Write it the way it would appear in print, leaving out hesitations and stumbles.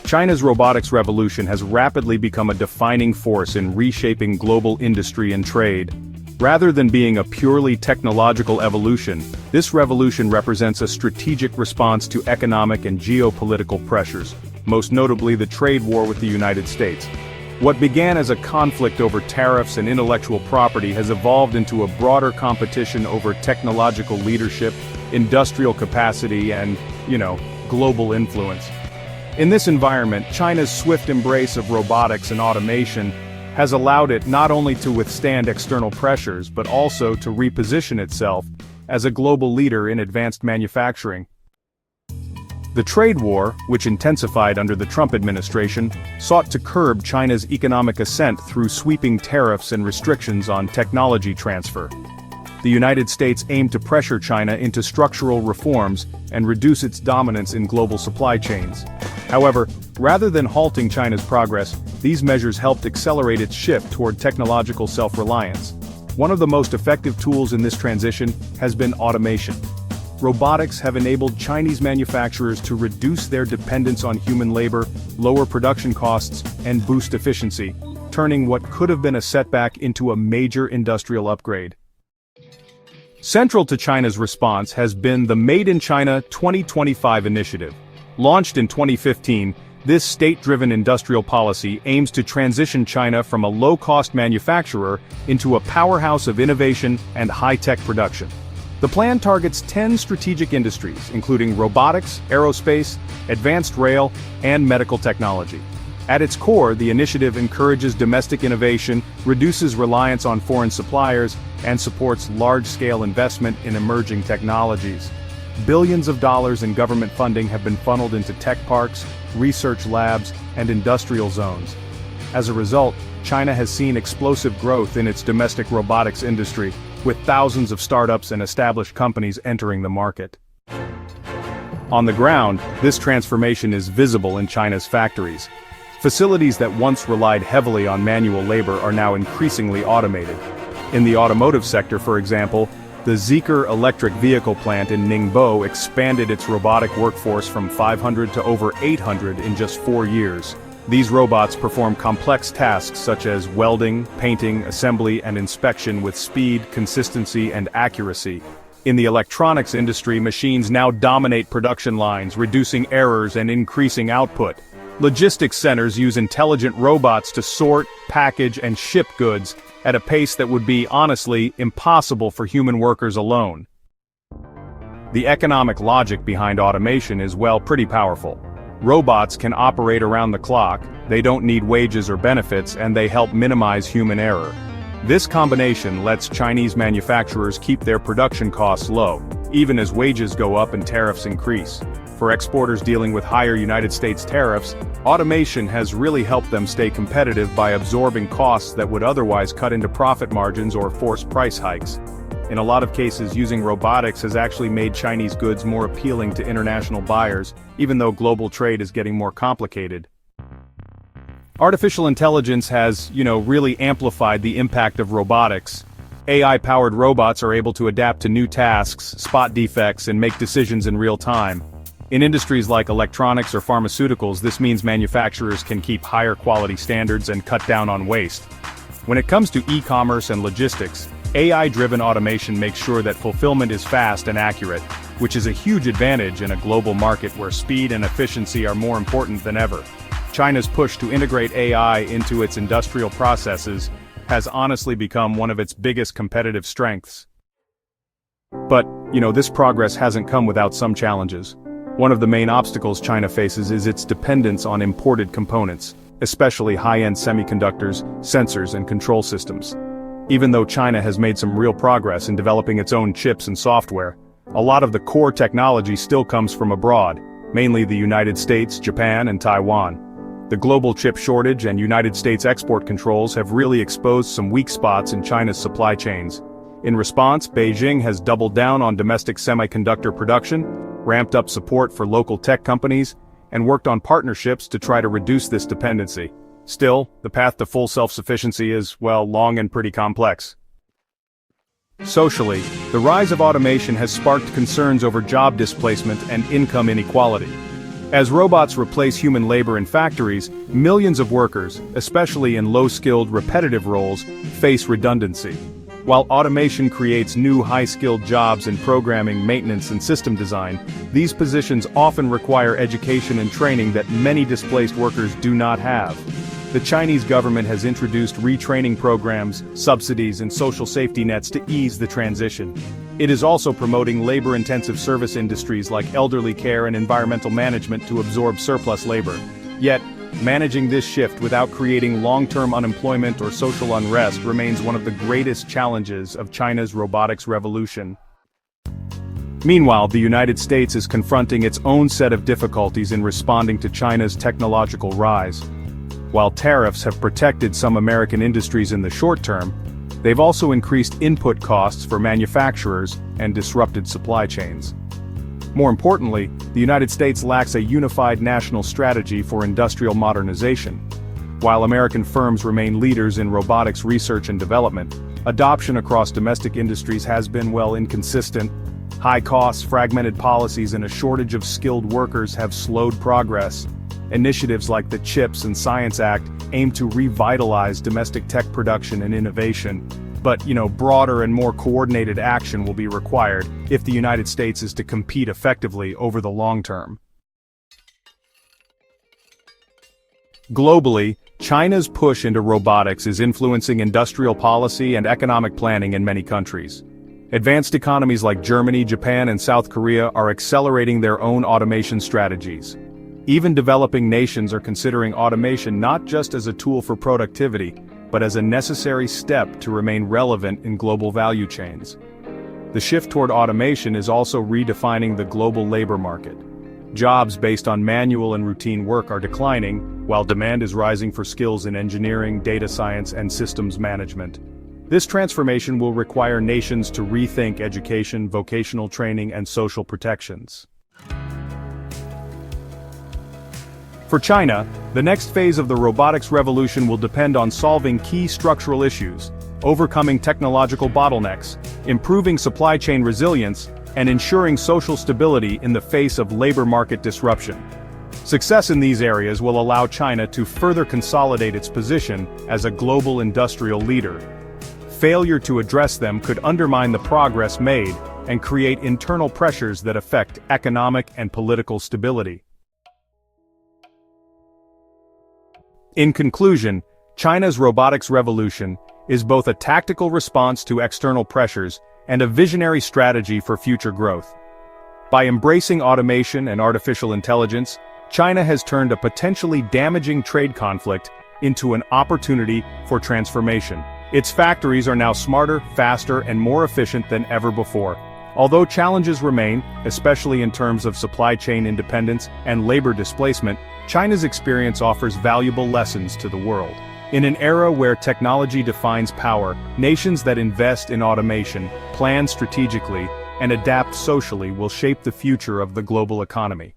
China's robotics revolution has rapidly become a defining force in reshaping global industry and trade. Rather than being a purely technological evolution, this revolution represents a strategic response to economic and geopolitical pressures, most notably the trade war with the United States. What began as a conflict over tariffs and intellectual property has evolved into a broader competition over technological leadership, industrial capacity, and, global influence. In this environment, China's swift embrace of robotics and automation has allowed it not only to withstand external pressures but also to reposition itself as a global leader in advanced manufacturing. The trade war, which intensified under the Trump administration, sought to curb China's economic ascent through sweeping tariffs and restrictions on technology transfer. The United States aimed to pressure China into structural reforms and reduce its dominance in global supply chains. However, rather than halting China's progress, these measures helped accelerate its shift toward technological self-reliance. One of the most effective tools in this transition has been automation. Robotics have enabled Chinese manufacturers to reduce their dependence on human labor, lower production costs, and boost efficiency, turning what could have been a setback into a major industrial upgrade. Central to China's response has been the Made in China 2025 initiative. Launched in 2015, this state-driven industrial policy aims to transition China from a low-cost manufacturer into a powerhouse of innovation and high-tech production. The plan targets 10 strategic industries, including robotics, aerospace, advanced rail, and medical technology. At its core, the initiative encourages domestic innovation, reduces reliance on foreign suppliers, and supports large-scale investment in emerging technologies. Billions of dollars in government funding have been funneled into tech parks, research labs, and industrial zones. As a result, China has seen explosive growth in its domestic robotics industry, with thousands of startups and established companies entering the market. On the ground, this transformation is visible in China's factories. Facilities that once relied heavily on manual labor are now increasingly automated. In the automotive sector, for example, the Zeekr electric vehicle plant in Ningbo expanded its robotic workforce from 500 to over 800 in just 4 years. These robots perform complex tasks such as welding, painting, assembly, and inspection with speed, consistency, and accuracy. In the electronics industry, machines now dominate production lines, reducing errors and increasing output. Logistics centers use intelligent robots to sort, package, and ship goods at a pace that would be, honestly, impossible for human workers alone. The economic logic behind automation is, pretty powerful. Robots can operate around the clock, they don't need wages or benefits, and they help minimize human error. This combination lets Chinese manufacturers keep their production costs low, even as wages go up and tariffs increase. For exporters dealing with higher United States tariffs, automation has really helped them stay competitive by absorbing costs that would otherwise cut into profit margins or force price hikes. In a lot of cases, using robotics has actually made Chinese goods more appealing to international buyers, even though global trade is getting more complicated. Artificial intelligence has, really amplified the impact of robotics. AI-powered robots are able to adapt to new tasks, spot defects, and make decisions in real time. In industries like electronics or pharmaceuticals, this means manufacturers can keep higher quality standards and cut down on waste. When it comes to e-commerce and logistics, AI-driven automation makes sure that fulfillment is fast and accurate, which is a huge advantage in a global market where speed and efficiency are more important than ever. China's push to integrate AI into its industrial processes has honestly become one of its biggest competitive strengths. But, this progress hasn't come without some challenges. One of the main obstacles China faces is its dependence on imported components, especially high-end semiconductors, sensors, and control systems. Even though China has made some real progress in developing its own chips and software, a lot of the core technology still comes from abroad, mainly the United States, Japan, and Taiwan. The global chip shortage and United States export controls have really exposed some weak spots in China's supply chains. In response, Beijing has doubled down on domestic semiconductor production, ramped up support for local tech companies, and worked on partnerships to try to reduce this dependency. Still, the path to full self-sufficiency is, long and pretty complex. Socially, the rise of automation has sparked concerns over job displacement and income inequality. As robots replace human labor in factories, millions of workers, especially in low-skilled repetitive roles, face redundancy. While automation creates new high-skilled jobs in programming, maintenance, and system design, these positions often require education and training that many displaced workers do not have. The Chinese government has introduced retraining programs, subsidies, and social safety nets to ease the transition. It is also promoting labor-intensive service industries like elderly care and environmental management to absorb surplus labor. Yet, managing this shift without creating long-term unemployment or social unrest remains one of the greatest challenges of China's robotics revolution. Meanwhile, the United States is confronting its own set of difficulties in responding to China's technological rise. While tariffs have protected some American industries in the short term, they've also increased input costs for manufacturers and disrupted supply chains. More importantly, the United States lacks a unified national strategy for industrial modernization. While American firms remain leaders in robotics research and development, adoption across domestic industries has been, inconsistent. High costs, fragmented policies, and a shortage of skilled workers have slowed progress. Initiatives like the CHIPS and Science Act aim to revitalize domestic tech production and innovation. But, broader and more coordinated action will be required if the United States is to compete effectively over the long term. Globally, China's push into robotics is influencing industrial policy and economic planning in many countries. Advanced economies like Germany, Japan, and South Korea are accelerating their own automation strategies. Even developing nations are considering automation not just as a tool for productivity, but as a necessary step to remain relevant in global value chains. The shift toward automation is also redefining the global labor market. Jobs based on manual and routine work are declining, while demand is rising for skills in engineering, data science, and systems management. This transformation will require nations to rethink education, vocational training, and social protections. For China, the next phase of the robotics revolution will depend on solving key structural issues, overcoming technological bottlenecks, improving supply chain resilience, and ensuring social stability in the face of labor market disruption. Success in these areas will allow China to further consolidate its position as a global industrial leader. Failure to address them could undermine the progress made and create internal pressures that affect economic and political stability. In conclusion, China's robotics revolution is both a tactical response to external pressures and a visionary strategy for future growth. By embracing automation and artificial intelligence, China has turned a potentially damaging trade conflict into an opportunity for transformation. Its factories are now smarter, faster, and more efficient than ever before. Although challenges remain, especially in terms of supply chain independence and labor displacement, China's experience offers valuable lessons to the world. In an era where technology defines power, nations that invest in automation, plan strategically, and adapt socially will shape the future of the global economy.